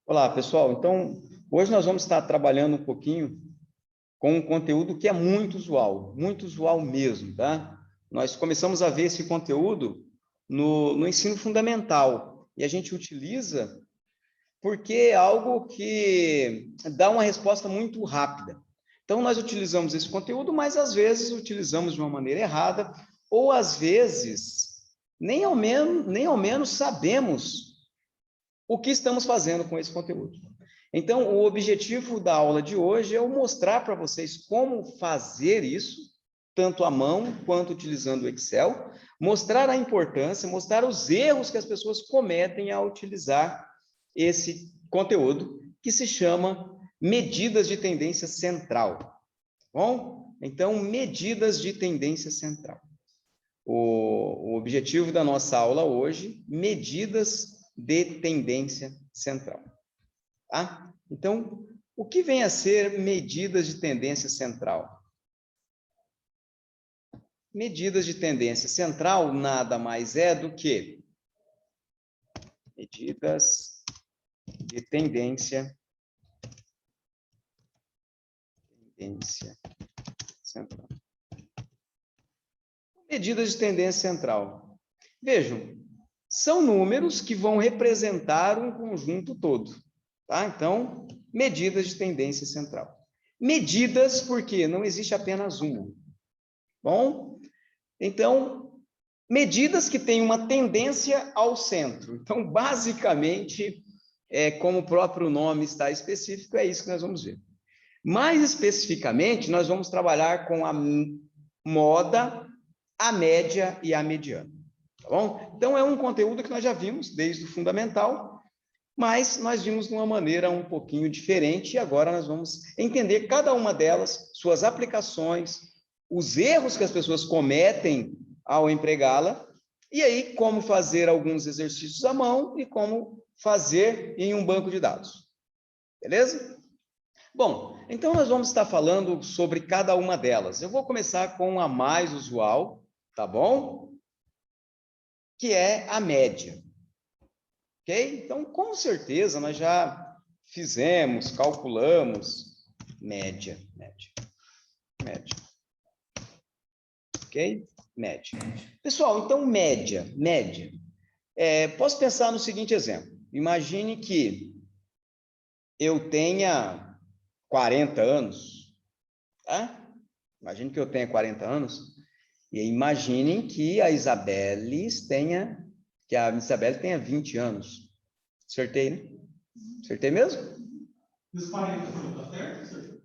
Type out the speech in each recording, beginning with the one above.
Olá, pessoal. Então, hoje nós vamos estar trabalhando um pouquinho com um conteúdo que é muito usual mesmo, tá? Nós começamos a ver esse conteúdo no ensino fundamental e a gente utiliza porque é algo que dá uma resposta muito rápida. Então, nós utilizamos esse conteúdo, mas às vezes utilizamos de uma maneira errada ou às vezes nem ao menos sabemos o que estamos fazendo com esse conteúdo. Então, o objetivo da aula de hoje é eu mostrar para vocês como fazer isso, tanto à mão quanto utilizando o Excel, mostrar a importância, mostrar os erros que as pessoas cometem ao utilizar esse conteúdo, que se chama medidas de tendência central. Bom? Então, medidas de tendência central. O objetivo da nossa aula hoje, medidas de tendência central. Tá? Então, o que vem a ser medidas de tendência central? Medidas de tendência central nada mais é do que medidas de tendência central. Medidas de tendência central. Vejam, são números que vão representar um conjunto todo. Tá? Então, medidas de tendência central. Medidas porque não existe apenas uma. Bom, então, medidas que têm uma tendência ao centro. Então, basicamente, como o próprio nome está específico, é isso que nós vamos ver. Mais especificamente, nós vamos trabalhar com a moda, a média e a mediana. Tá bom? Então, é um conteúdo que nós já vimos desde o fundamental, mas nós vimos de uma maneira um pouquinho diferente e agora nós vamos entender cada uma delas, suas aplicações, os erros que as pessoas cometem ao empregá-la, e aí como fazer alguns exercícios à mão e como fazer em um banco de dados. Beleza? Bom, então nós vamos estar falando sobre cada uma delas. Eu vou começar com a mais usual, tá bom? Que é a média. Ok? Então, com certeza, nós já fizemos, calculamos média. Ok? Média. Pessoal, então, média. Posso pensar no seguinte exemplo. Imagine que eu tenha 40 anos, tá? Imagine que eu tenha 40 anos, e imaginem que a Isabelle tenha 20 anos. Acertei, né? Acertei mesmo? Os 40 tá certo?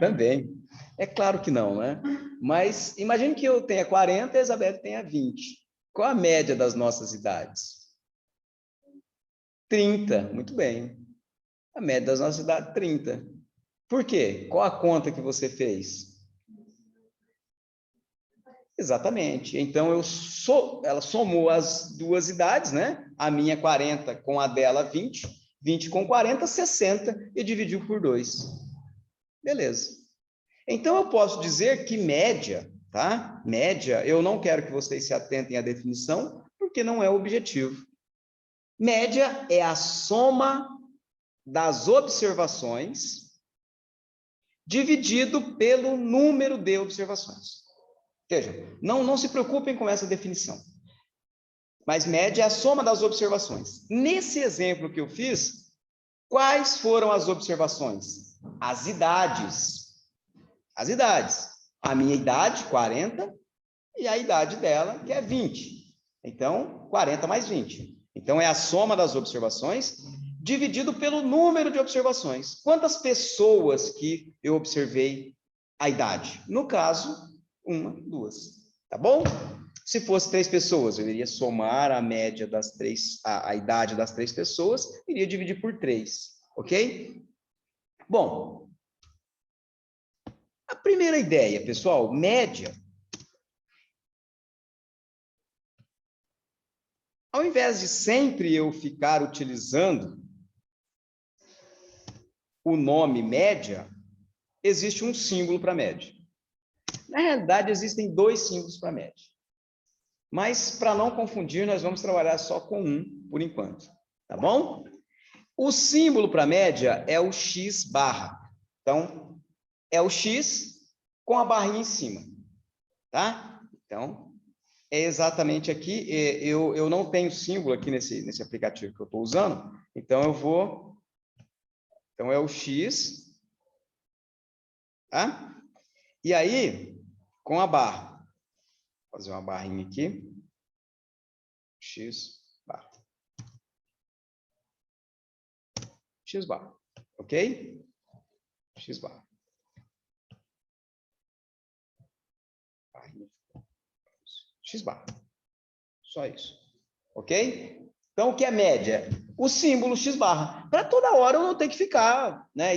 Também. É claro que não, né? Mas imagine que eu tenha 40 e a Isabelle tenha 20. Qual a média das nossas idades? 30, muito bem. A média das nossas idades, 30. Por quê? Qual a conta que você fez? Exatamente. Então, ela somou as duas idades, né? A minha 40 com a dela 20, 20 com 40, 60, e dividiu por 2. Beleza. Então, eu posso dizer que média, tá? Média, eu não quero que vocês se atentem à definição, porque não é o objetivo. Média é a soma das observações dividido pelo número de observações. Veja, não se preocupem com essa definição. Mas média é a soma das observações. Nesse exemplo que eu fiz, quais foram as observações? As idades. As idades. A minha idade, 40, e a idade dela, que é 20. Então, 40 mais 20. Então, é a soma das observações dividido pelo número de observações. Quantas pessoas que eu observei a idade? No caso, 1, 2. Tá bom? Se fosse 3 pessoas, eu iria somar a média das 3, a idade das 3 pessoas, iria dividir por 3. Ok? Bom, a primeira ideia, pessoal, média. Ao invés de sempre eu ficar utilizando o nome média, existe um símbolo para média. Na realidade, existem 2 símbolos para média. Mas, para não confundir, nós vamos trabalhar só com um, por enquanto. Tá bom? O símbolo para média é o X barra. Então, é o X com a barrinha em cima. Tá? Então, é exatamente aqui. Eu não tenho símbolo aqui nesse aplicativo que eu estou usando. Então, eu vou... Então, é o X. Tá? E aí, com a barra. Vou fazer uma barrinha aqui. X barra. X barra. Ok? X barra. X barra. Só isso. Ok? Então, o que é média? O símbolo X barra. Para toda hora eu não ter que ficar, né,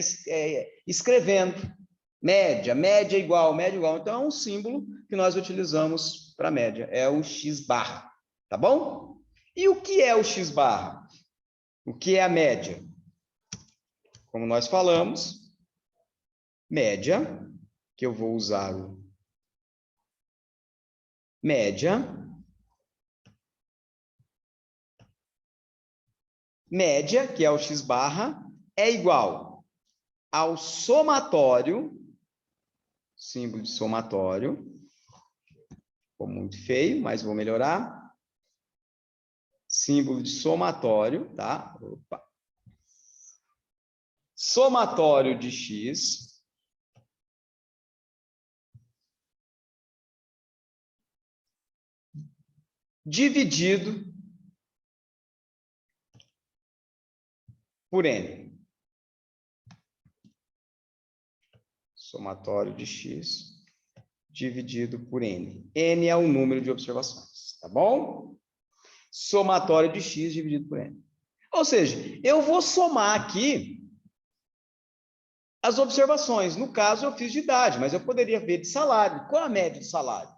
escrevendo. Média, média igual, média igual. Então, é um símbolo que nós utilizamos para média. É o X barra. Tá bom? E o que é o X barra? O que é a média? Como nós falamos, média, que eu vou usar o média. Média, que é o X barra, é igual ao somatório, símbolo de somatório, ficou muito feio, mas vou melhorar. Símbolo de somatório, tá? Opa. Somatório de X dividido por N. Somatório de X dividido por N. N é o número de observações, tá bom? Somatório de X dividido por N. Ou seja, eu vou somar aqui as observações. No caso, eu fiz de idade, mas eu poderia ver de salário. Qual a média de salário?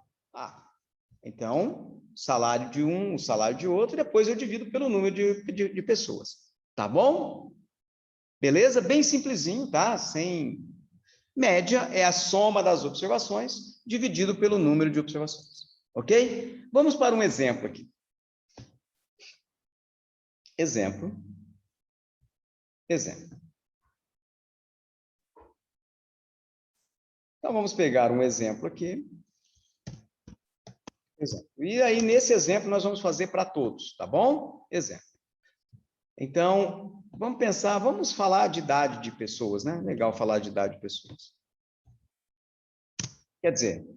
Então, salário de um, o salário de outro, e depois eu divido pelo número de pessoas. Tá bom? Beleza? Bem simplesinho, tá? Sem média é a soma das observações dividido pelo número de observações. Ok? Vamos para um exemplo aqui. Exemplo. Então, vamos pegar um exemplo aqui. Exemplo. E aí, nesse exemplo, nós vamos fazer para todos, tá bom? Exemplo. Então, vamos pensar, vamos falar de idade de pessoas, né? Legal falar de idade de pessoas. Quer dizer,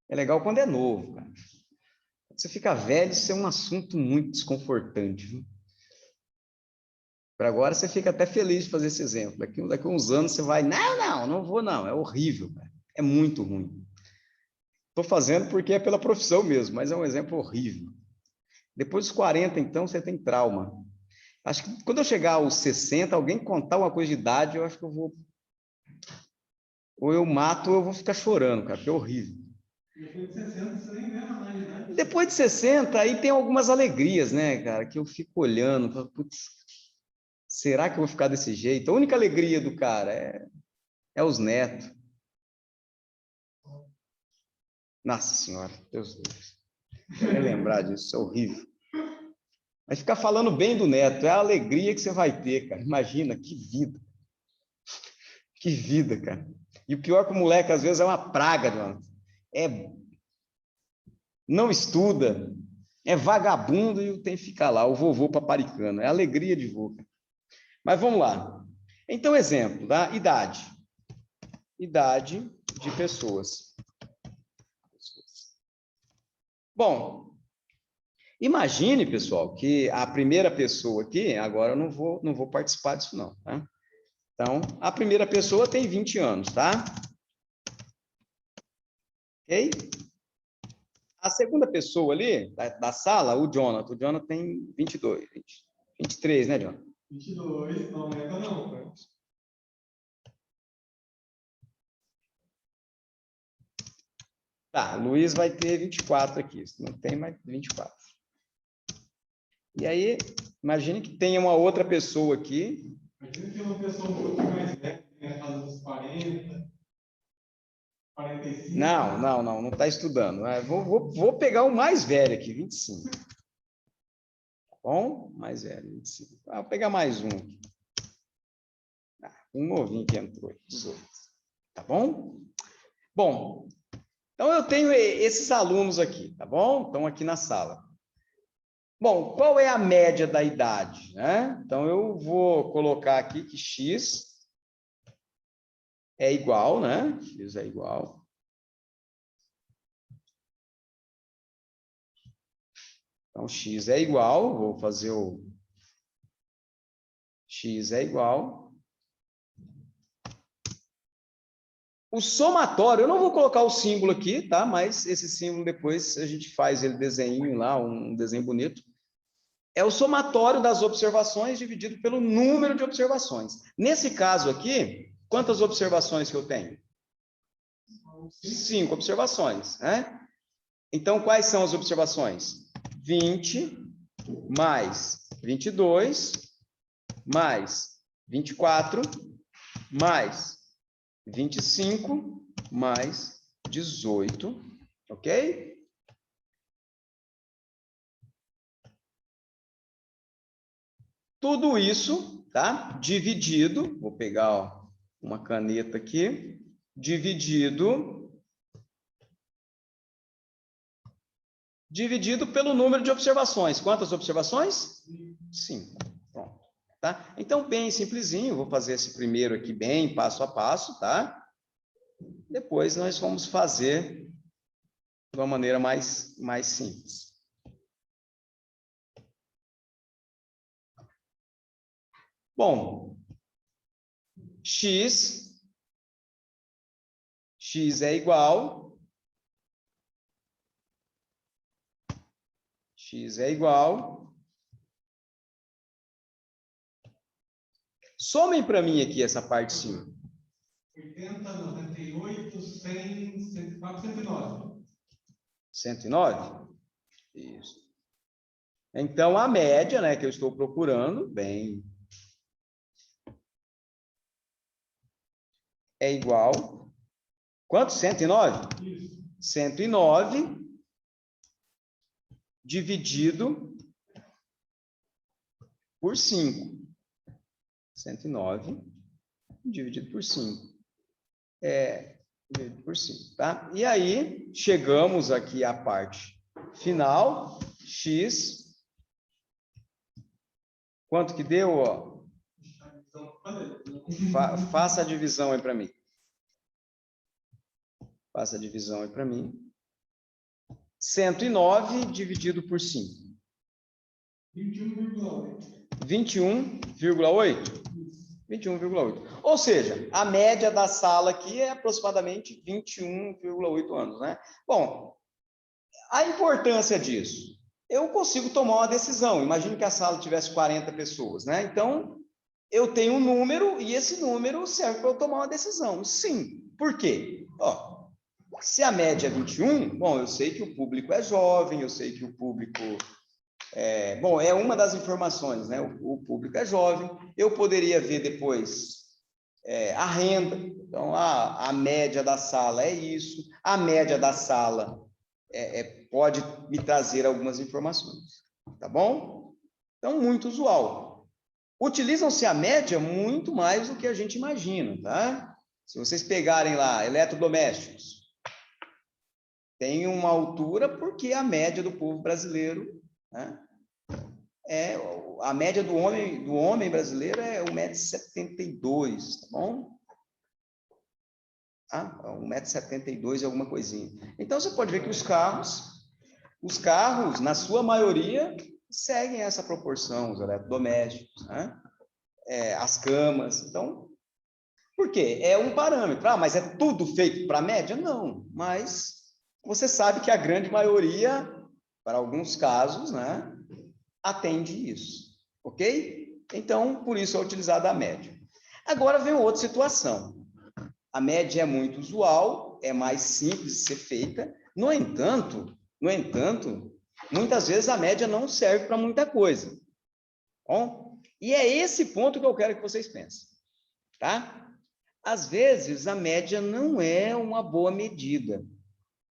é legal quando é novo, cara. Quando você fica velho, isso é um assunto muito desconfortante, viu? Para agora, você fica até feliz de fazer esse exemplo. Daqui a uns anos, você vai, não vou não, é horrível, cara. É muito ruim. Estou fazendo porque é pela profissão mesmo, mas é um exemplo horrível. Depois dos 40, então, você tem trauma. Acho que quando eu chegar aos 60, alguém contar uma coisa de idade, eu acho que eu vou... Ou eu mato ou eu vou ficar chorando, cara, porque é horrível. Depois de 60, você nem lembra mais de idade. Depois de 60, aí tem algumas alegrias, né, cara, que eu fico olhando, falo, putz, será que eu vou ficar desse jeito? A única alegria do cara é os netos. Nossa Senhora, Deus Deus. Nem lembrar disso, é horrível. Mas ficar falando bem do neto é a alegria que você vai ter, cara. Imagina, que vida. Que vida, cara. E o pior é que o moleque, às vezes, é uma praga, mano. Não estuda, é vagabundo e tem que ficar lá, o vovô paparicano. É a alegria de vô. Mas vamos lá. Então, exemplo, tá? Idade. Idade de pessoas. Bom, imagine, pessoal, que a primeira pessoa aqui, agora eu não vou participar disso não, tá? Então, a primeira pessoa tem 20 anos, tá? Ok? A segunda pessoa ali, da sala, o Jonathan tem 22, 23, né, Jonathan? 22, não aumenta não, cara. Tá, o Luiz vai ter 24 aqui, não tem mais 24. E aí, imagine que tenha uma outra pessoa aqui. Imagina que uma pessoa um pouquinho mais velha, tem na casa dos 40, 45. Não está estudando. Vou pegar o mais velho aqui, 25. Bom, mais 25. Vou pegar mais um aqui. Um novinho que entrou, 18. Tá bom? Bom, então eu tenho esses alunos aqui, tá bom? Estão aqui na sala. Bom, qual é a média da idade, né? Então eu vou colocar aqui que x é igual, né? X é igual. Então x é igual, vou fazer o x é igual. O somatório, eu não vou colocar o símbolo aqui, tá? Mas esse símbolo depois a gente faz ele desenho lá, um desenho bonito. É o somatório das observações dividido pelo número de observações. Nesse caso aqui, quantas observações que eu tenho? 5 observações, né? Então, quais são as observações? 20 mais 22 mais 24 mais 25 mais 18, ok? Tudo isso, tá? Dividido, vou pegar ó, uma caneta aqui, dividido pelo número de observações. Quantas observações? 5. Pronto. Tá? Então, bem simplesinho, vou fazer esse primeiro aqui bem passo a passo, tá? Depois nós vamos fazer de uma maneira mais simples. Bom, x é igual, somem para mim aqui essa parte 5. 80, 98, 100, 104, 109. 109? Isso. Então, a média, né, que eu estou procurando, bem, é igual... Quanto? 109? Isso. 109 dividido por 5. 109 dividido por 5. Dividido por 5, tá? E aí, chegamos aqui à parte final. X. Quanto que deu? Ó? Faça a divisão aí para mim. Faça a divisão aí para mim. 109 dividido por 5. 21,8. 21,8? 21,8. Ou seja, a média da sala aqui é aproximadamente 21,8 anos, né? Bom, a importância disso. Eu consigo tomar uma decisão. Imagine que a sala tivesse 40 pessoas, né? Então, eu tenho um número e esse número serve para eu tomar uma decisão. Sim. Por quê? Ó, se a média é 21, bom, eu sei que o público é jovem, eu sei que o público... bom, é uma das informações, né? O público é jovem. Eu poderia ver depois a renda. Então, a média da sala é isso. A média da sala pode me trazer algumas informações. Tá bom? Então, muito usual. Utilizam-se a média muito mais do que a gente imagina, tá? Se vocês pegarem lá, eletrodomésticos, tem uma altura porque a média do povo brasileiro, né? A média do homem brasileiro é 1,72 m, tá bom? 1,72 m e alguma coisinha. Então, você pode ver que os carros, na sua maioria, seguem essa proporção, os eletrodomésticos, né? As camas. Então, por quê? É um parâmetro. Mas é tudo feito para a média? Não, mas você sabe que a grande maioria, para alguns casos, né, atende isso, ok? Então, por isso é utilizada a média. Agora vem outra situação. A média é muito usual, é mais simples de ser feita. No entanto, muitas vezes a média não serve para muita coisa. Bom, e é esse ponto que eu quero que vocês pensem, tá? Às vezes, a média não é uma boa medida.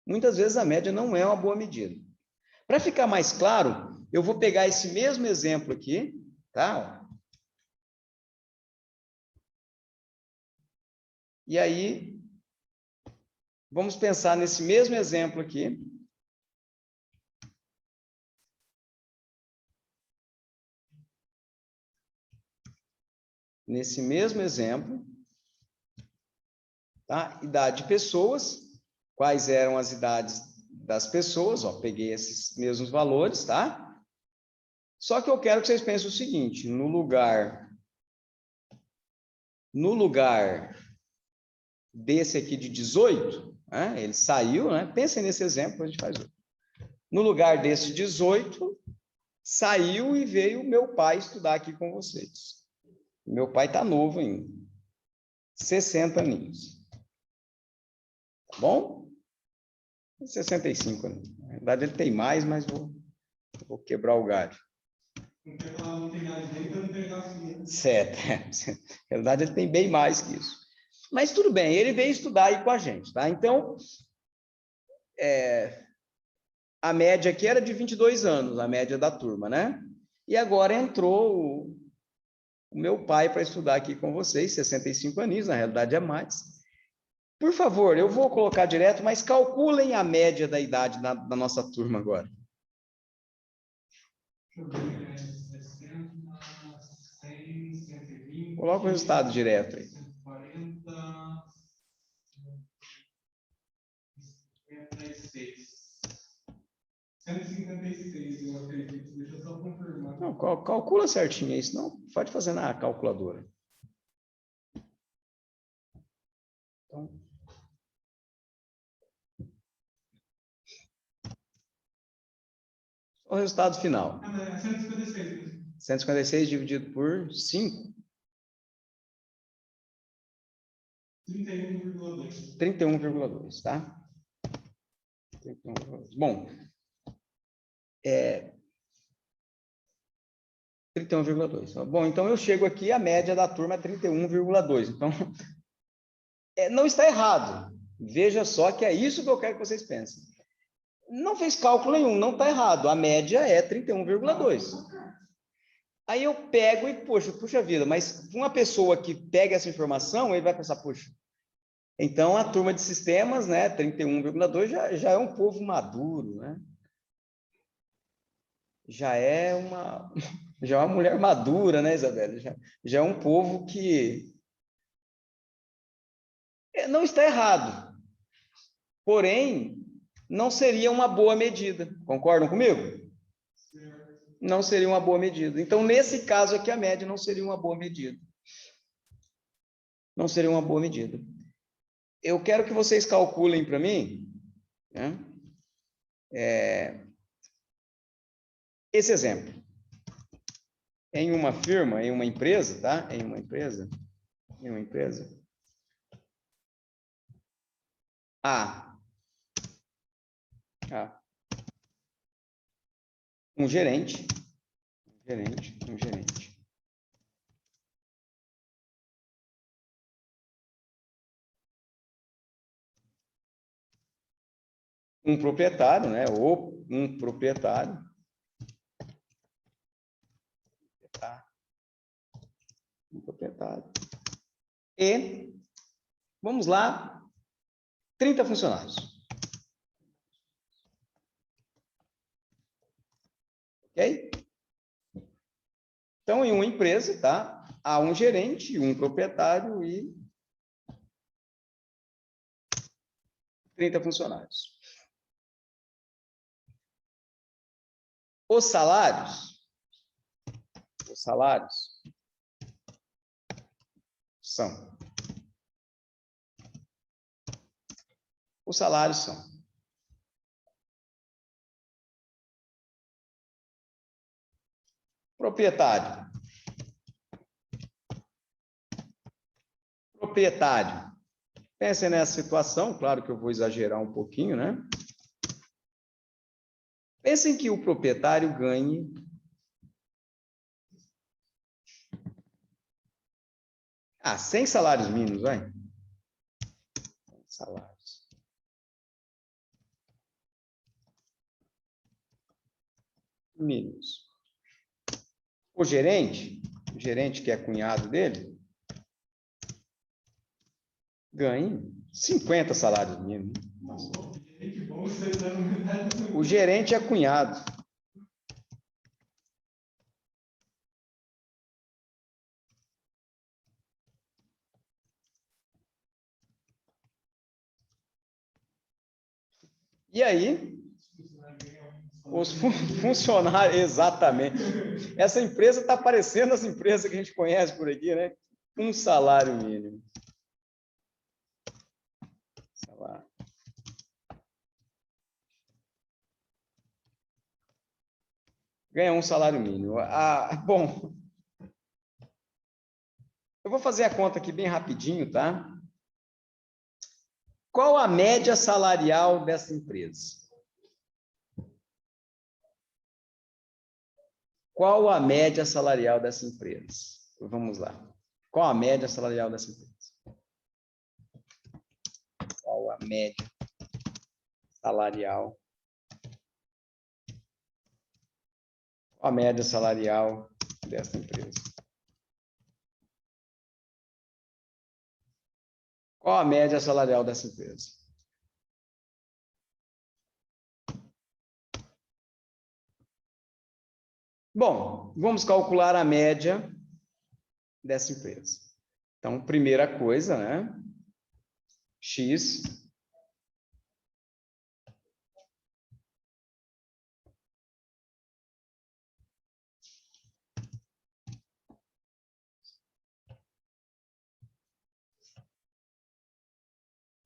Muitas vezes, a média não é uma boa medida. Para ficar mais claro, eu vou pegar esse mesmo exemplo aqui, tá? E aí, vamos pensar nesse mesmo exemplo aqui. Nesse mesmo exemplo, tá? Idade de pessoas, quais eram as idades das pessoas, ó, peguei esses mesmos valores, tá? Só que eu quero que vocês pensem o seguinte, no lugar desse aqui de 18, né? Ele saiu, né? Pensem nesse exemplo, a gente faz outro. No lugar desse 18, saiu e veio meu pai estudar aqui com vocês. Meu pai está novo ainda. 60 aninhos. Tá bom? 65 aninhos. Na verdade, ele tem mais, mas vou quebrar o galho. Não tem mais nem para não pegar assim. Certo. Na verdade, ele tem bem mais que isso. Mas tudo bem, ele veio estudar aí com a gente, tá? Então, a média aqui era de 22 anos, a média da turma, né? E agora entrou o meu pai para estudar aqui com vocês, 65 aninhos, na realidade é mais. Por favor, eu vou colocar direto, mas calculem a média da idade da nossa turma agora. Deixa eu ver, 60, 100, 120. Coloca o resultado direto aí. 140, 156. 156, eu acredito. Deixa eu só confirmar. Não, calcula certinho isso, não pode fazer na calculadora. Então, o resultado final. É 156. 156 dividido por 5. 31,2. 31,2, tá? 31,2. Bom, 31,2. Bom, então eu chego aqui, a média da turma é 31,2. Então, não está errado. Veja só que é isso que eu quero que vocês pensem. Não fez cálculo nenhum, não está errado. A média é 31,2. Aí eu pego e, puxa vida, mas uma pessoa que pega essa informação, ele vai pensar, puxa, então a turma de sistemas, né, 31,2 já é um povo maduro, né? Já é uma mulher madura, né, Isabela? Já é um povo que não está errado. Porém, não seria uma boa medida. Concordam comigo? Não seria uma boa medida. Então, nesse caso aqui, a média não seria uma boa medida. Não seria uma boa medida. Eu quero que vocês calculem para mim, né, esse exemplo. Em uma firma, em uma empresa, tá? Em uma empresa. Um gerente. Um proprietário, né? Ou um proprietário. Um proprietário. E, vamos lá, 30 funcionários. Ok? Então, em uma empresa, tá? Há um gerente, um proprietário e 30 funcionários. Os salários são. Os salários são. Proprietário. Pensem nessa situação, claro que eu vou exagerar um pouquinho, né? Pensem que o proprietário ganhe 100 salários mínimos, vai. 100 salários. mínimos. O gerente que é cunhado dele, ganha 50 salários mínimos. O gerente é cunhado. E aí, os funcionários, exatamente. Essa empresa está parecendo as empresas que a gente conhece por aqui, né? Um salário mínimo. Salário. Ganha um salário mínimo. Bom, eu vou fazer a conta aqui bem rapidinho, tá? Qual a média salarial dessa empresa? Qual a média salarial dessa empresa? Vamos lá. Qual a média salarial dessa empresa? Qual a média salarial? Qual a média salarial dessa empresa? Qual a média salarial dessa empresa? Bom, vamos calcular a média dessa empresa. Então, primeira coisa, né? X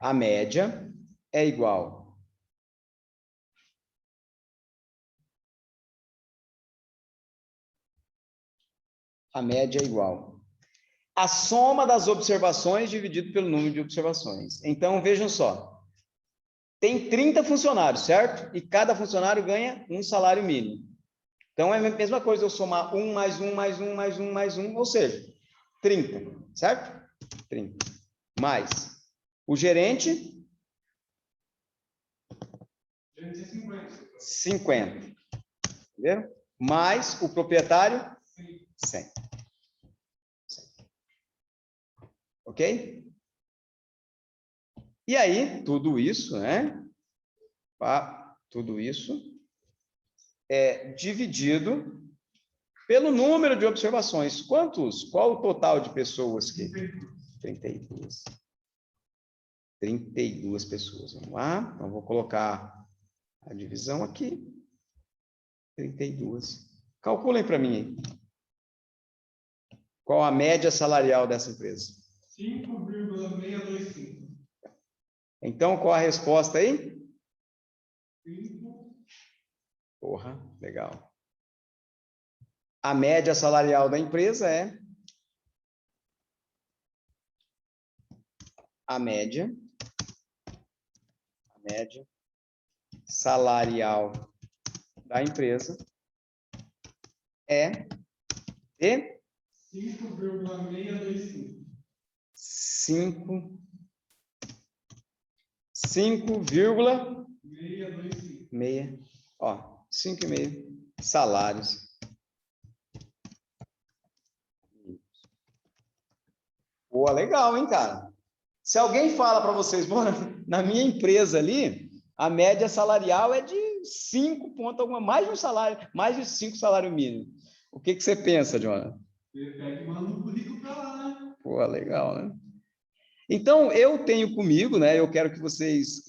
a média é igual a média é igual a soma das observações dividido pelo número de observações. Então, vejam só. Tem 30 funcionários, certo? E cada funcionário ganha um salário mínimo. Então, é a mesma coisa eu somar 1 mais 1 mais 1 mais 1 mais 1, ou seja, 30, certo? 30. Mais o gerente... 50. Entendeu? Mais o proprietário... 100. Ok? E aí, tudo isso, né? Tudo isso é dividido pelo número de observações. Qual o total de pessoas que... 32. 32 pessoas. Vamos lá. Então, vou colocar a divisão aqui. 32. Calculem para mim aí. Qual a média salarial dessa empresa? 5,625. Então, qual a resposta aí? 5. Porra, legal. A média salarial da empresa é... A média salarial da empresa é de 5,625. 5,625. Ó, 5,5 salários. Pô, legal, hein, cara? Se alguém fala para vocês, bom, na minha empresa ali, a média salarial é de 5 pontos, alguma, mais de um salário, mais de 5 salários mínimos. O que você pensa, Jonathan? Você pega e manda um currículo para lá, né? Pô, legal, né? Então, eu tenho comigo, né? Eu quero que vocês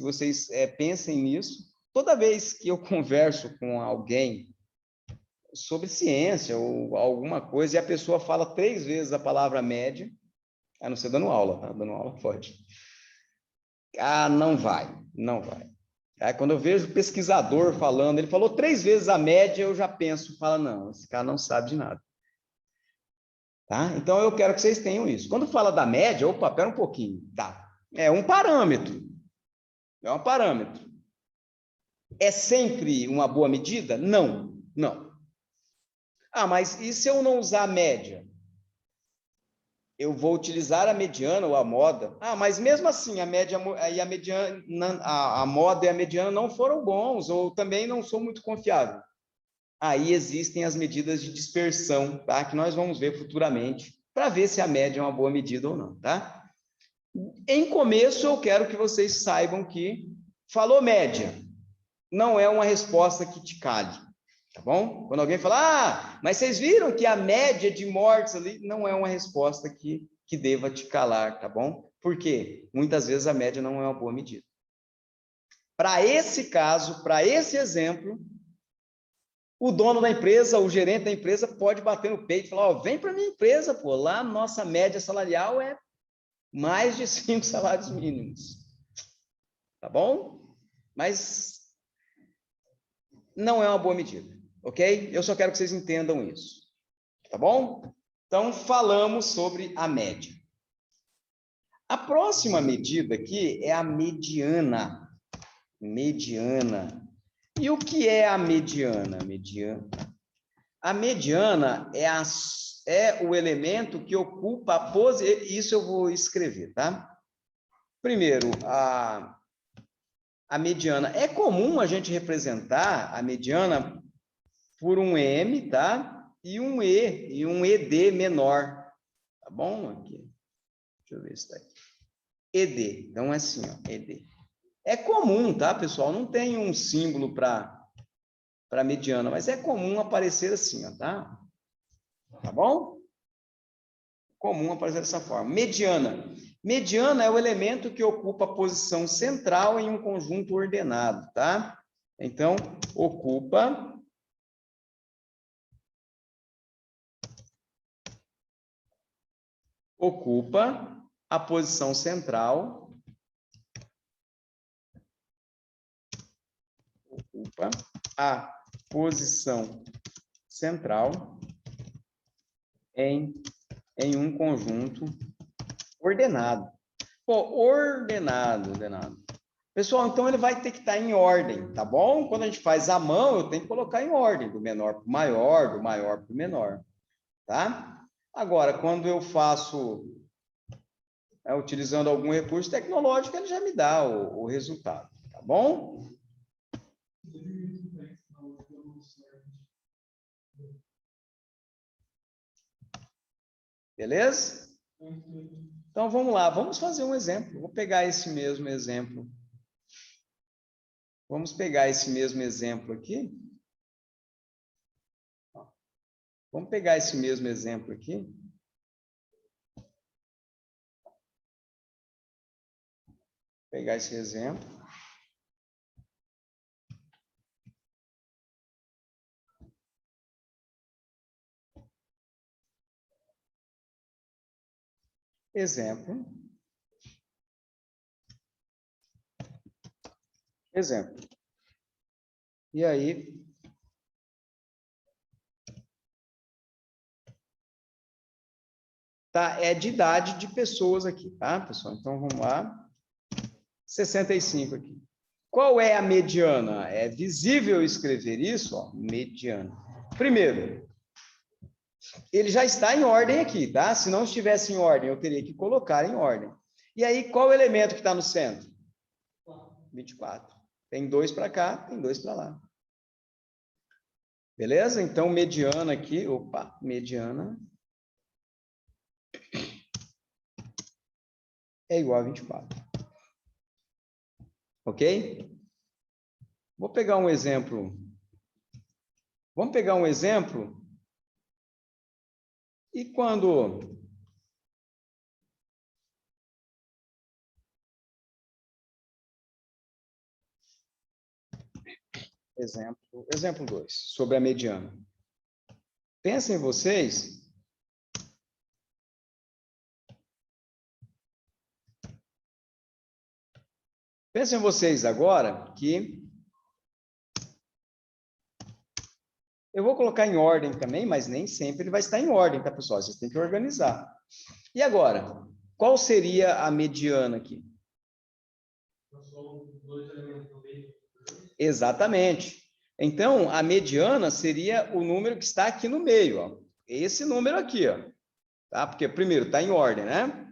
pensem nisso. Toda vez que eu converso com alguém sobre ciência ou alguma coisa e a pessoa fala 3 vezes a palavra média, a não ser dando aula, tá? Dando aula pode. Não vai. Aí, quando eu vejo pesquisador falando, ele falou 3 vezes a média, eu já penso, não, esse cara não sabe de nada. Tá? Então, eu quero que vocês tenham isso. Quando fala da média, opa, pera um pouquinho. Tá. É um parâmetro. É um parâmetro. É sempre uma boa medida? Não. Mas e se eu não usar a média? Eu vou utilizar a mediana ou a moda. Mas mesmo assim, a média e a mediana, a moda e a mediana não foram bons, ou também não sou muito confiável. aí existem as medidas de dispersão, tá? Que nós vamos ver futuramente, para ver se a média é uma boa medida ou não, tá? Em começo, eu quero que vocês saibam que falou média, não é uma resposta que te cale, tá bom? Quando alguém fala, mas vocês viram que a média de mortes ali, não é uma resposta que deva te calar, tá bom? Por quê? Muitas vezes a média não é uma boa medida. Para esse caso, para esse exemplo, o dono da empresa, o gerente da empresa pode bater no peito e falar, vem para minha empresa, pô, lá nossa média salarial é mais de 5 salários mínimos. Tá bom? Mas não é uma boa medida, ok? Eu só quero que vocês entendam isso, tá bom? Então, falamos sobre a média. A próxima medida aqui é a mediana. Mediana. E o que é a mediana? A mediana é o elemento que ocupa a posição. Isso eu vou escrever, tá? Primeiro, a mediana. É comum a gente representar a mediana por um M, tá? E um ED menor. Tá bom? Aqui. Deixa eu ver se está aqui. ED. Então, é assim, ó, ED. É comum, tá, pessoal? Não tem um símbolo para mediana, mas é comum aparecer assim, ó, tá? Tá bom? Comum aparecer dessa forma. Mediana. Mediana é o elemento que ocupa a posição central em um conjunto ordenado, tá? Então, ocupa a posição central. Ocupa a posição central em um conjunto ordenado. Pô, ordenado. Pessoal, então ele vai ter que estar em ordem, tá bom? Quando a gente faz à mão, eu tenho que colocar em ordem, do menor para o maior, do maior para o menor, tá? Agora, quando eu faço, utilizando algum recurso tecnológico, ele já me dá o resultado, tá bom? Beleza? Então, vamos lá, vamos fazer um exemplo. Vou pegar esse mesmo exemplo. Vamos pegar esse mesmo exemplo aqui. Vamos pegar esse mesmo exemplo aqui. Pegar esse exemplo. Exemplo. E aí, tá? É de idade de pessoas aqui, tá, pessoal? Então, vamos lá. 65 aqui. Qual é a mediana? É visível escrever isso, ó, mediana. Primeiro, ele já está em ordem aqui, tá? Se não estivesse em ordem, eu teria que colocar em ordem. E aí, qual o elemento que está no centro? 24. Tem 2 para cá, tem 2 para lá. Beleza? Então, mediana aqui, mediana é igual a 24. Ok? Vou pegar um exemplo. Vamos pegar um exemplo. E quando... Exemplo 2, sobre a mediana. Pensem vocês... Pensem vocês agora que... Eu vou colocar em ordem também, mas nem sempre ele vai estar em ordem, tá, pessoal? Vocês têm que organizar. E agora, qual seria a mediana aqui? Exatamente. Então, a mediana seria o número que está aqui no meio, ó. Esse número aqui, ó. Tá? Porque, primeiro, está em ordem, né?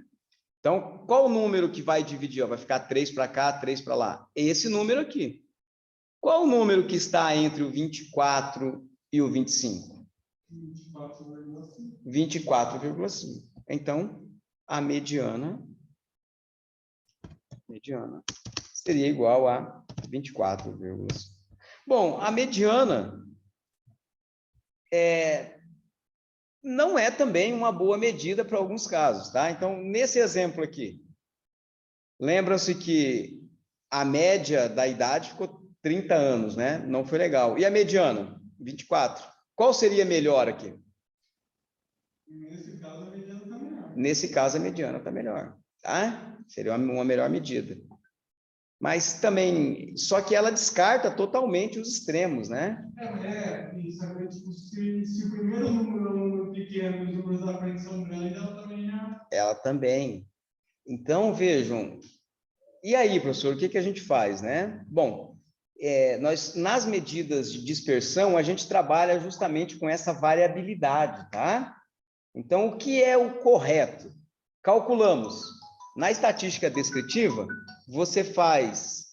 Então, qual o número que vai dividir? Ó? Vai ficar 3 para cá, 3 para lá. Esse número aqui. Qual o número que está entre o 24 E o 25? 24,5. 24,5. Então, a mediana seria igual a 24,5. Bom, a mediana não é também uma boa medida para alguns casos, tá? Então, nesse exemplo aqui, lembram-se que a média da idade ficou 30 anos, né? Não foi legal. E a mediana? 24. Qual seria melhor aqui? Nesse caso, a mediana está melhor. Nesse caso, a mediana está melhor, tá? Seria uma melhor medida. Mas também, só que ela descarta totalmente os extremos, né? E saber tipo, se o primeiro número é um número pequeno e os números da frente são grandes, ela também é. Ela também. Então, vejam. E aí, professor, o que a gente faz, né? Bom, nós, nas medidas de dispersão, a gente trabalha justamente com essa variabilidade, tá? Então, o que é o correto? Calculamos. Na estatística descritiva, você faz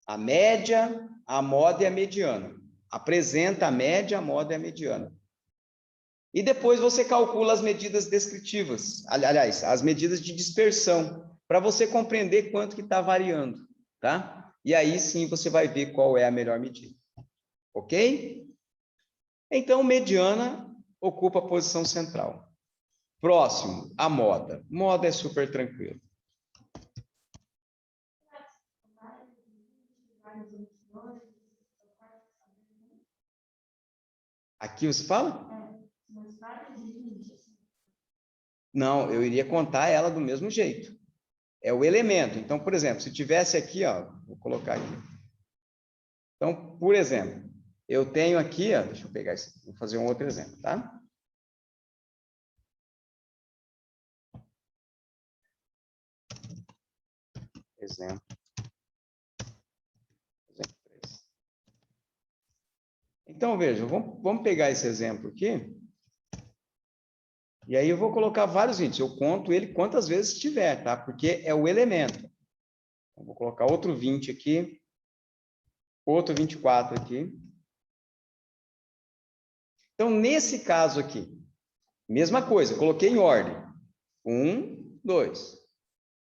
a média, a moda e a mediana. Apresenta a média, a moda e a mediana. E depois você calcula as medidas descritivas, aliás, as medidas de dispersão, para você compreender quanto que está variando, tá? E aí sim você vai ver qual é a melhor medida. Ok? Então, mediana ocupa a posição central. Próximo, a moda. Moda é super tranquilo. Aqui você fala? Não, eu iria contar ela do mesmo jeito. É o elemento. Então, por exemplo, se tivesse aqui, ó, vou colocar aqui. Então, por exemplo, eu tenho aqui, ó, deixa eu pegar isso, vou fazer um outro exemplo, tá? Exemplo 3. Então, veja, vamos pegar esse exemplo aqui. E aí eu vou colocar vários índices. Eu conto ele quantas vezes tiver, tá? Porque é o elemento. Então, vou colocar outro 20 aqui. Outro 24 aqui. Então, nesse caso aqui, mesma coisa, coloquei em ordem. 1, 2,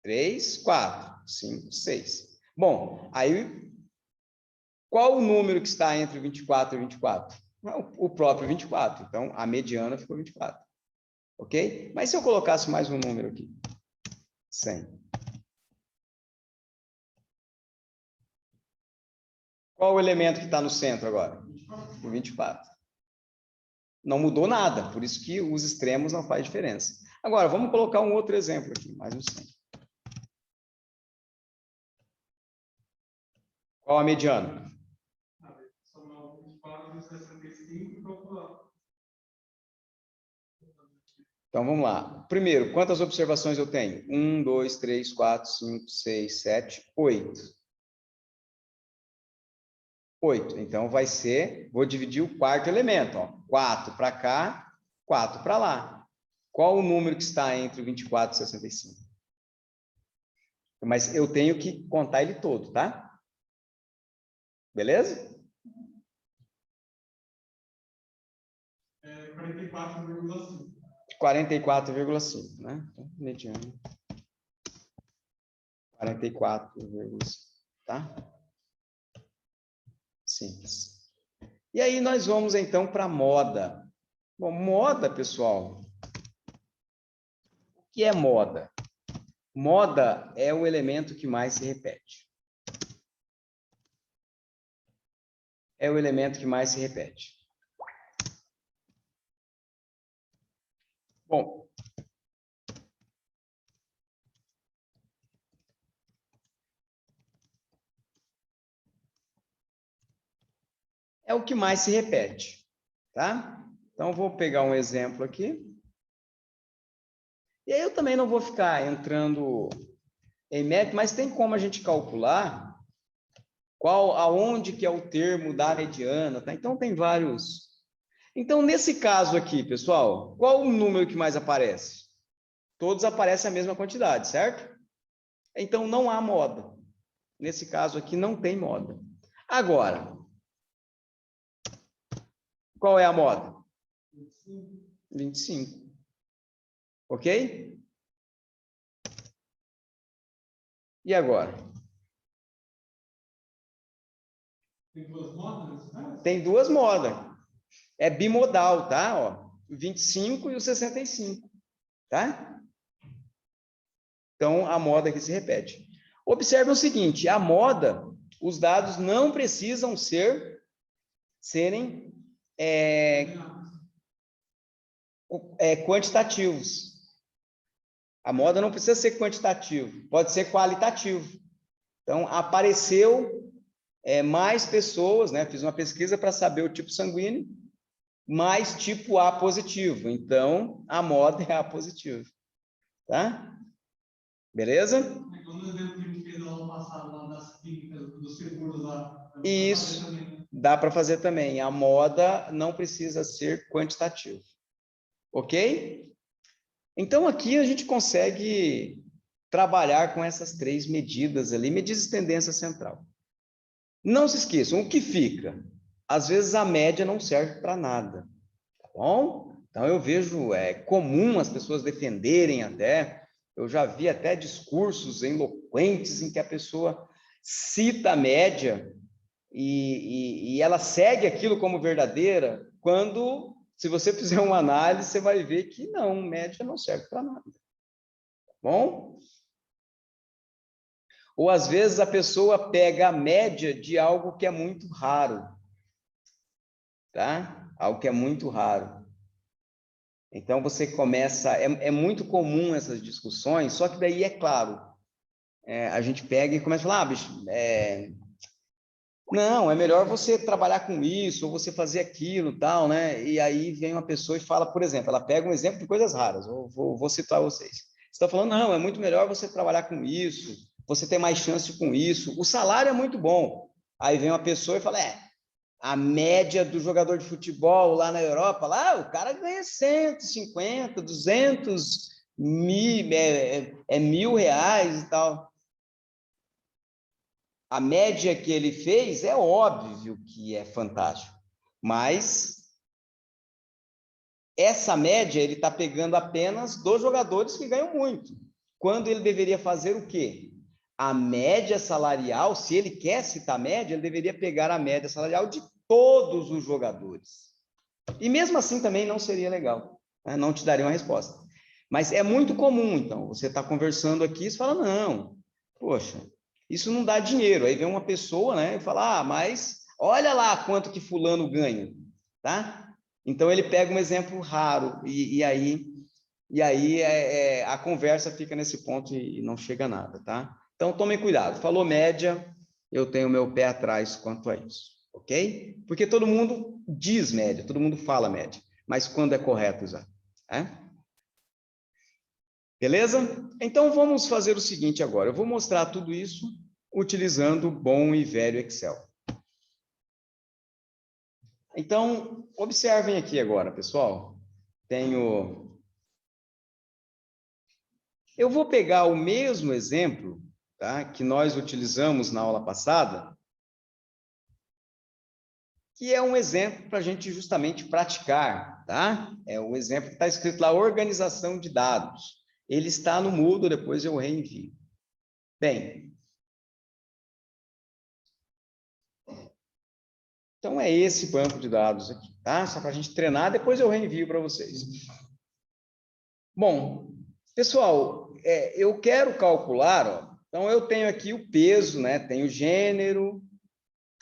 3, 4, 5, 6. Bom, aí, qual o número que está entre o 24 e o 24? O próprio 24. Então, a mediana ficou 24. Ok? Mas se eu colocasse mais um número aqui? 100. Qual o elemento que está no centro agora? O 24. Não mudou nada, por isso que os extremos não faz diferença. Agora, vamos colocar um outro exemplo aqui, mais um 100. Qual a mediana? Somar o 24 e 65 e calcular. Então, vamos lá. Primeiro, quantas observações eu tenho? 1, 2, 3, 4, 5, 6, 7, 8. 8. Então, vai ser... Vou dividir o quarto elemento. Ó. 4 para cá, 4 para lá. Qual o número que está entre o 24 e 65? Mas eu tenho que contar ele todo, tá? Beleza? 44,5. 44,5, né? Então, mediana. 44,5, tá? Simples. E aí nós vamos então para moda. Bom, moda, pessoal. O que é moda? Moda é o elemento que mais se repete. É o elemento que mais se repete. Bom, é o que mais se repete, tá? Então, vou pegar um exemplo aqui. E aí eu também não vou ficar entrando em mérito, mas tem como a gente calcular aonde que é o termo da mediana, tá? Então, tem vários. Então, nesse caso aqui, pessoal, qual o número que mais aparece? Todos aparecem a mesma quantidade, certo? Então, não há moda. Nesse caso aqui, não tem moda. Agora, Qual é a moda? 25. Ok? E agora? Tem duas modas? Tem duas modas. É bimodal, tá? Ó, o 25 e o 65, tá? Então, a moda aqui se repete. Observe o seguinte, a moda, os dados não precisam serem quantitativos. A moda não precisa ser quantitativo, pode ser qualitativo. Então, apareceu mais pessoas, né? Fiz uma pesquisa para saber o tipo sanguíneo, mais tipo A positivo. Então, a moda é A positivo. Tá? Beleza? Quando eu exemplo que a gente fez no ano passado, lá das clínicas, dos seguros lá. Isso, dá para fazer também. A moda não precisa ser quantitativo. Ok? Então, aqui a gente consegue trabalhar com essas três medidas ali, medidas de tendência central. Não se esqueçam, o que fica? Às vezes a média não serve para nada, tá bom? Então eu vejo, comum as pessoas defenderem até, eu já vi até discursos eloquentes em que a pessoa cita a média e ela segue aquilo como verdadeira, quando, se você fizer uma análise, você vai ver que não, média não serve para nada, tá bom? Ou às vezes a pessoa pega a média de algo que é muito raro, tá? Algo que é muito raro. Então você começa, é muito comum essas discussões, só que daí é claro, a gente pega e começa a falar, bicho, não, é melhor você trabalhar com isso, ou você fazer aquilo, tal, né? E aí vem uma pessoa e fala, por exemplo, ela pega um exemplo de coisas raras, vou citar vocês. Você está falando, não, é muito melhor você trabalhar com isso, você tem mais chance com isso, o salário é muito bom. Aí vem uma pessoa e fala, a média do jogador de futebol lá na Europa, lá o cara ganha 150, 200 mil, R$ 1.000 e tal. A média que ele fez é óbvio que é fantástico, mas essa média ele está pegando apenas dos jogadores que ganham muito, quando ele deveria fazer o quê? A média salarial, se ele quer citar média, ele deveria pegar a média salarial de todos os jogadores. E mesmo assim também não seria legal, né? Não te daria uma resposta. Mas é muito comum, então, você está conversando aqui e você fala, não, poxa, isso não dá dinheiro. Aí vem uma pessoa, né, e fala, mas olha lá quanto que fulano ganha, tá? Então ele pega um exemplo raro e aí a conversa fica nesse ponto e não chega a nada, tá? Então tomem cuidado. Falou média, eu tenho meu pé atrás quanto a isso, ok? Porque todo mundo diz média, todo mundo fala média, mas quando é correto usar? Beleza? Então vamos fazer o seguinte agora. Eu vou mostrar tudo isso utilizando o bom e velho Excel. Então, observem aqui agora, pessoal. Eu vou pegar o mesmo exemplo, tá, que nós utilizamos na aula passada, que é um exemplo para a gente justamente praticar, tá? É o exemplo que está escrito lá, organização de dados. Ele está no Moodle, depois eu reenvio. Bem, então é esse banco de dados aqui, tá? Só para a gente treinar, depois eu reenvio para vocês. Bom, pessoal, eu quero calcular, ó, então eu tenho aqui o peso, né? Tenho o gênero,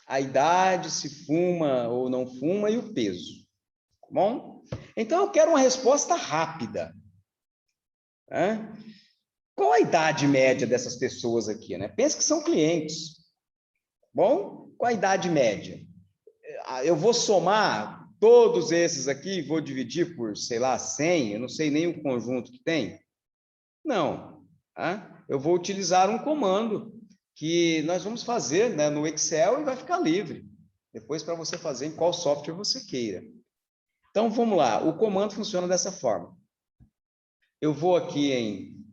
a idade, se fuma ou não fuma e o peso, tá bom? Então eu quero uma resposta rápida, né? Qual a idade média dessas pessoas aqui, né? Pensa que são clientes, tá bom? Qual a idade média? Eu vou somar todos esses aqui, vou dividir por, sei lá, 100, eu não sei nem o conjunto que tem. Não, tá? Eu vou utilizar um comando que nós vamos fazer, né, no Excel e vai ficar livre. Depois para você fazer em qual software você queira. Então vamos lá, o comando funciona dessa forma. Eu vou aqui em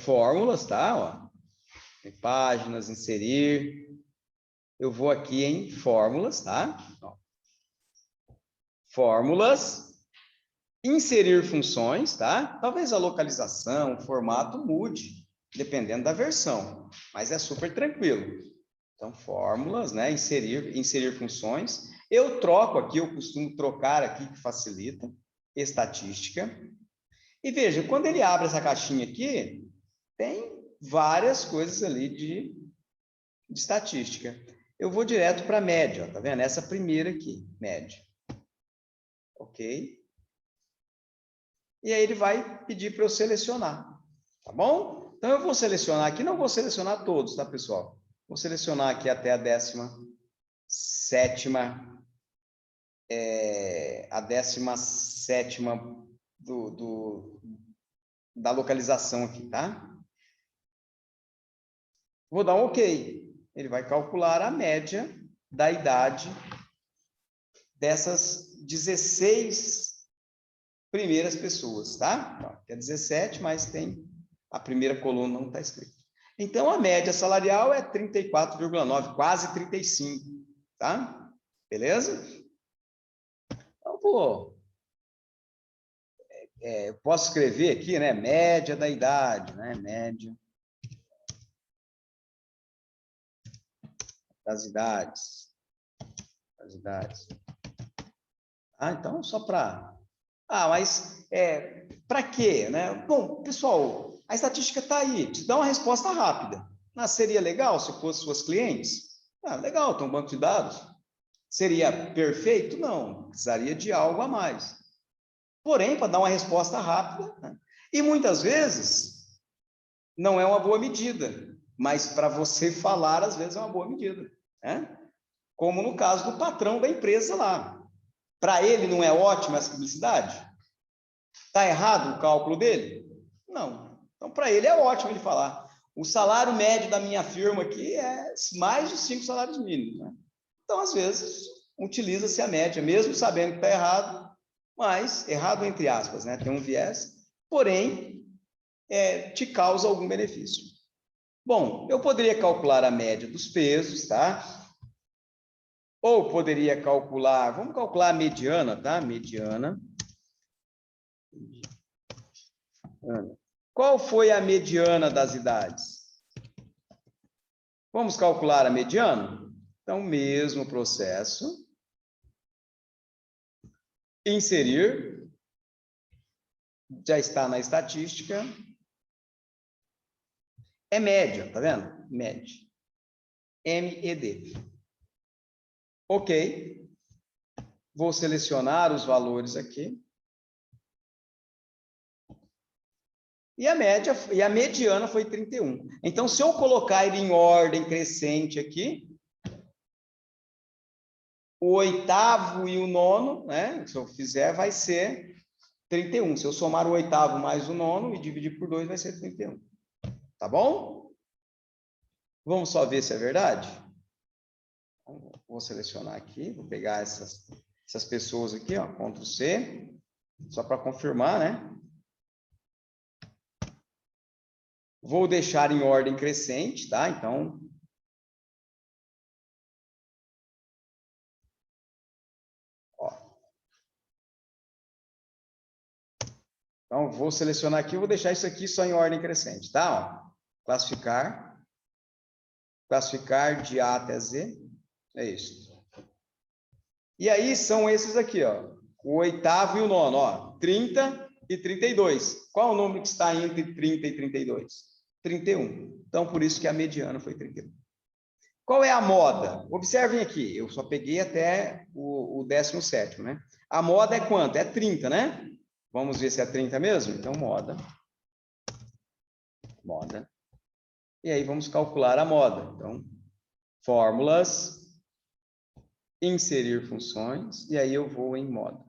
fórmulas, tá? Ó, em páginas, inserir. Eu vou aqui em fórmulas, tá? Ó. fórmulas, inserir funções, tá? Talvez a localização, o formato mude, dependendo da versão, mas é super tranquilo. Então, fórmulas, né? Inserir funções. Eu troco aqui, eu costumo trocar aqui, que facilita, estatística. E veja, quando ele abre essa caixinha aqui, tem várias coisas ali de estatística. Eu vou direto para a média, ó, tá vendo? Essa primeira aqui, média. Ok? E aí ele vai pedir para eu selecionar, tá bom? Então, eu vou selecionar aqui, não vou selecionar todos, tá, pessoal? Vou selecionar aqui até a 17ª, a 17ª da localização aqui, tá? Vou dar um OK. Ele vai calcular a média da idade dessas 16 primeiras pessoas, tá? Então, é 17, mas tem a primeira coluna não está escrito. Então, a média salarial é 34,9, quase 35, tá? Beleza? Então, eu posso escrever aqui, né? Média da idade, né? Média das idades. Ah, então, só para... Ah, mas para quê, né? Bom, pessoal, a estatística está aí, te dá uma resposta rápida. Mas seria legal se fosse suas clientes? Ah, legal, tem um banco de dados. Seria perfeito? Não, precisaria de algo a mais. Porém, para dar uma resposta rápida, né? E muitas vezes não é uma boa medida, mas para você falar, às vezes é uma boa medida, né? Como no caso do patrão da empresa lá. Para ele não é ótima essa publicidade? Está errado o cálculo dele? Não. Então, para ele é ótimo ele falar. O salário médio da minha firma aqui é mais de 5 salários mínimos, né? Então, às vezes, utiliza-se a média, mesmo sabendo que está errado, mas, errado entre aspas, né? Tem um viés, porém, te causa algum benefício. Bom, eu poderia calcular a média dos pesos, tá? Ou poderia calcular, vamos calcular a mediana, tá? Mediana. Qual foi a mediana das idades? Vamos calcular a mediana? Então, mesmo processo. Inserir. Já está na estatística. É média, tá vendo? Média. MED. Ok. Vou selecionar os valores aqui. E a média, e a mediana foi 31. Então, se eu colocar ele em ordem crescente aqui, o oitavo e o nono, né? Se eu fizer, vai ser 31. Se eu somar o oitavo mais o nono e dividir por 2, vai ser 31. Tá bom? Vamos só ver se é verdade? Vou selecionar aqui, vou pegar essas pessoas aqui, ó, Ctrl C, só para confirmar, né? Vou deixar em ordem crescente, tá? Então, então, vou selecionar aqui, vou deixar isso aqui só em ordem crescente, tá? Ó, classificar de A até Z, é isso. E aí são esses aqui, ó, o oitavo e o nono, ó, 30 e 32. Qual o número que está entre 30 e 32? 31. Então, por isso que a mediana foi 31. Qual é a moda? Observem aqui, eu só peguei até o 17º, né? A moda é quanto? É 30, né? Vamos ver se é 30 mesmo? Então, moda. E aí, vamos calcular a moda. Então, fórmulas, inserir funções, e aí eu vou em moda.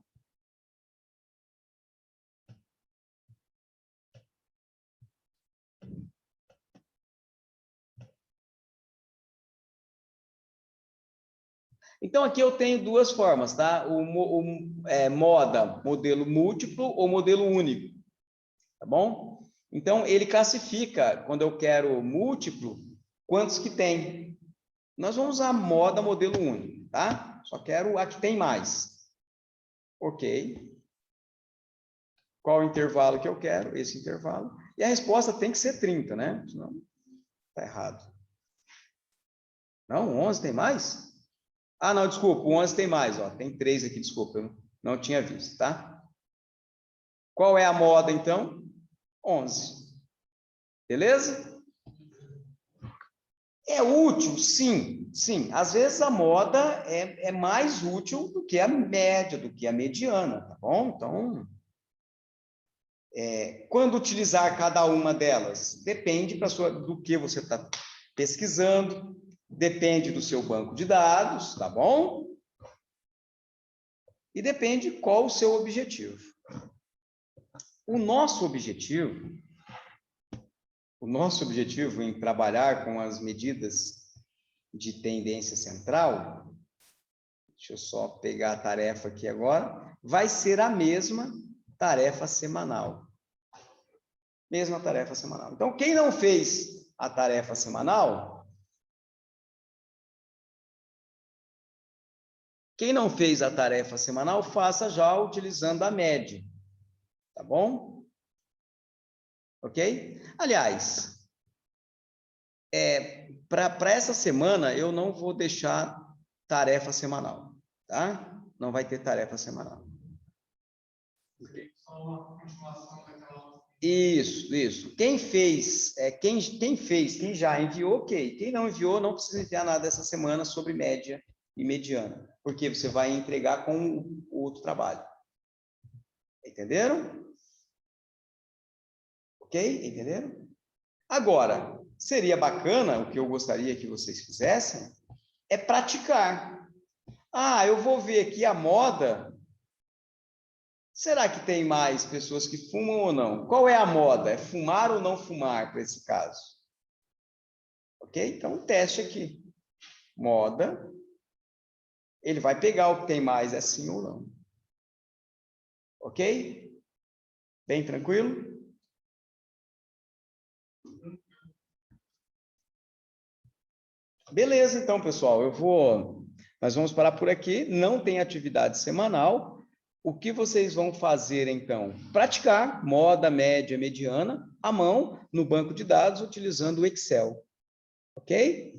Então, aqui eu tenho duas formas, tá? Moda, modelo múltiplo ou modelo único, tá bom? Então, ele classifica, quando eu quero múltiplo, quantos que tem. Nós vamos usar moda modelo único, tá? Só quero a que tem mais. Ok. Qual o intervalo que eu quero? Esse intervalo. E a resposta tem que ser 30, né? Senão está errado. Não, 11 tem mais? Ah, não, desculpa, o 11 tem mais. Ó, tem 3 aqui, desculpa, eu não tinha visto, tá? Qual é a moda, então? 11. Beleza? É útil? Sim, sim. Às vezes a moda é mais útil do que a média, do que a mediana, tá bom? Então, quando utilizar cada uma delas? Depende do que você está pesquisando, depende do seu banco de dados, tá bom? E depende qual o seu objetivo. O nosso objetivo em trabalhar com as medidas de tendência central, deixa eu só pegar a tarefa aqui agora, vai ser a mesma tarefa semanal. Mesma tarefa semanal. Então, quem não fez a tarefa semanal, faça já utilizando a média. Tá bom? Ok? Aliás, para essa semana, eu não vou deixar tarefa semanal, tá? Não vai ter tarefa semanal. Só uma continuação daquela. Isso. Quem já enviou, ok. Quem não enviou, não precisa enviar nada essa semana sobre média e mediana, porque você vai entregar com o outro trabalho. Entenderam? Ok? Entenderam? Agora, seria bacana, o que eu gostaria que vocês fizessem, é praticar. Ah, eu vou ver aqui a moda. Será que tem mais pessoas que fumam ou não? Qual é a moda? É fumar ou não fumar para esse caso? Ok? Então, teste aqui. Moda. Ele vai pegar o que tem mais, é sim ou não. Ok? Bem tranquilo? Beleza, então, pessoal. Nós vamos parar por aqui. Não tem atividade semanal. O que vocês vão fazer, então? Praticar moda, média, mediana, à mão, no banco de dados, utilizando o Excel. Ok?